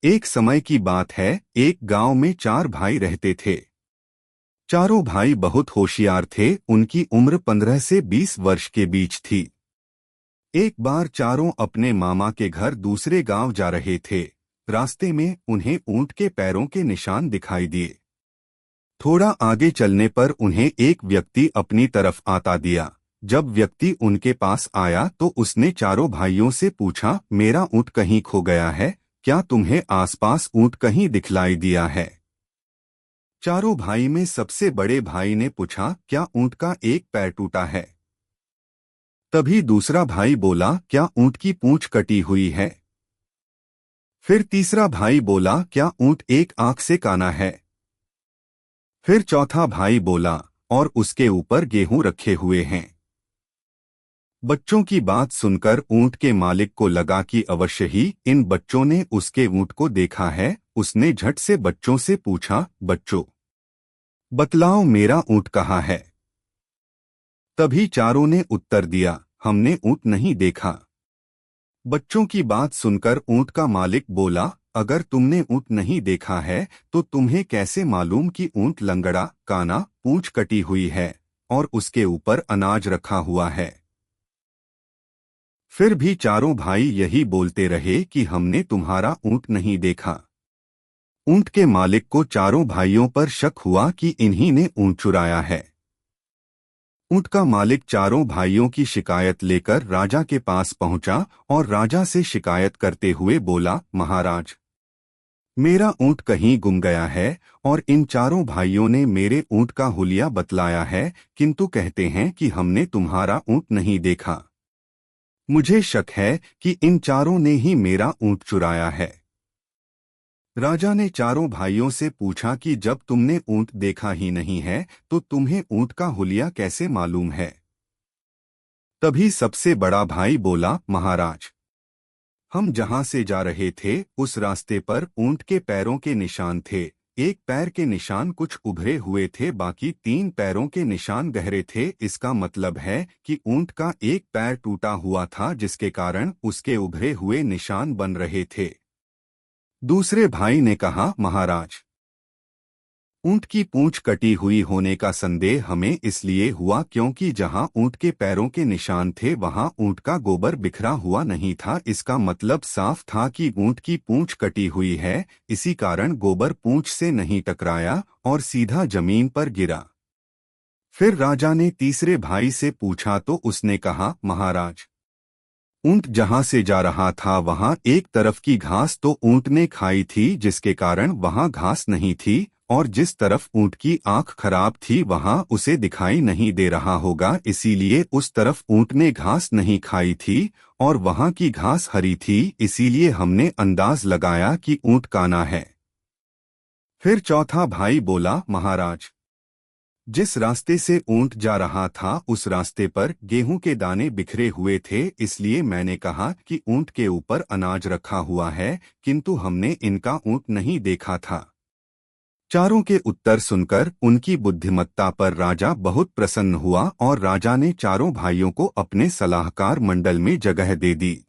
एक समय की बात है, एक गांव में 4 भाई रहते थे। चारों भाई बहुत होशियार थे। उनकी उम्र 15 से 20 वर्ष के बीच थी। एक बार चारों अपने मामा के घर दूसरे गांव जा रहे थे। रास्ते में उन्हें ऊंट के पैरों के निशान दिखाई दिए। थोड़ा आगे चलने पर उन्हें एक व्यक्ति अपनी तरफ आता दिया। जब व्यक्ति उनके पास आया तो उसने चारों भाइयों से पूछा, मेरा ऊंट कहीं खो गया है? क्या तुम्हें आसपास ऊंट कहीं दिखलाई दिया है? चारों भाई में सबसे बड़े भाई ने पूछा, क्या ऊंट का एक पैर टूटा है? तभी दूसरा भाई बोला, क्या ऊंट की पूंछ कटी हुई है? फिर तीसरा भाई बोला, क्या ऊंट एक आंख से काना है? फिर चौथा भाई बोला, और उसके ऊपर गेहूं रखे हुए हैं। बच्चों की बात सुनकर ऊंट के मालिक को लगा कि अवश्य ही इन बच्चों ने उसके ऊंट को देखा है। उसने झट से बच्चों से पूछा, बच्चों, बतलाओ मेरा ऊंट कहाँ है? तभी चारों ने उत्तर दिया, हमने ऊंट नहीं देखा। बच्चों की बात सुनकर ऊंट का मालिक बोला, अगर तुमने ऊंट नहीं देखा है तो तुम्हें कैसे मालूम कि ऊंट लंगड़ा, काना, पूंछ कटी हुई है और उसके ऊपर अनाज रखा हुआ है? फिर भी चारों भाई यही बोलते रहे कि हमने तुम्हारा ऊंट नहीं देखा। ऊंट के मालिक को चारों भाइयों पर शक हुआ कि इन्हीं ने ऊंट चुराया है। ऊंट का मालिक चारों भाइयों की शिकायत लेकर राजा के पास पहुंचा और राजा से शिकायत करते हुए बोला, महाराज, मेरा ऊंट कहीं गुम गया है और इन चारों भाइयों ने मेरे ऊंट का हुलिया बतलाया है, किंतु कहते हैं कि हमने तुम्हारा ऊंट नहीं देखा। मुझे शक है कि इन चारों ने ही मेरा ऊंट चुराया है। राजा ने चारों भाइयों से पूछा कि जब तुमने ऊंट देखा ही नहीं है तो तुम्हें ऊंट का हुलिया कैसे मालूम है? तभी सबसे बड़ा भाई बोला, महाराज, हम जहां से जा रहे थे उस रास्ते पर ऊंट के पैरों के निशान थे। एक पैर के निशान कुछ उभरे हुए थे, बाकी 3 पैरों के निशान गहरे थे। इसका मतलब है कि ऊंट का एक पैर टूटा हुआ था, जिसके कारण उसके उभरे हुए निशान बन रहे थे। दूसरे भाई ने कहा, महाराज, ऊंट की पूंछ कटी हुई होने का संदेह हमें इसलिए हुआ क्योंकि जहां ऊंट के पैरों के निशान थे वहां ऊंट का गोबर बिखरा हुआ नहीं था। इसका मतलब साफ था कि ऊंट की पूंछ कटी हुई है। इसी कारण गोबर पूंछ से नहीं टकराया और सीधा जमीन पर गिरा। फिर राजा ने तीसरे भाई से पूछा तो उसने कहा, महाराज, ऊंट जहां से जा रहा था वहां एक तरफ की घास तो ऊंट ने खाई थी, जिसके कारण वहां घास नहीं थी, और जिस तरफ ऊंट की आंख खराब थी वहां उसे दिखाई नहीं दे रहा होगा, इसीलिए उस तरफ ऊंट ने घास नहीं खाई थी और वहां की घास हरी थी, इसीलिए हमने अंदाज लगाया कि ऊंट काना है। फिर चौथा भाई बोला, महाराज, जिस रास्ते से ऊंट जा रहा था उस रास्ते पर गेहूं के दाने बिखरे हुए थे, इसलिए मैंने कहा कि ऊंट के ऊपर अनाज रखा हुआ है, किंतु हमने इनका ऊंट नहीं देखा था। चारों के उत्तर सुनकर उनकी बुद्धिमत्ता पर राजा बहुत प्रसन्न हुआ और राजा ने चारों भाइयों को अपने सलाहकार मंडल में जगह दे दी।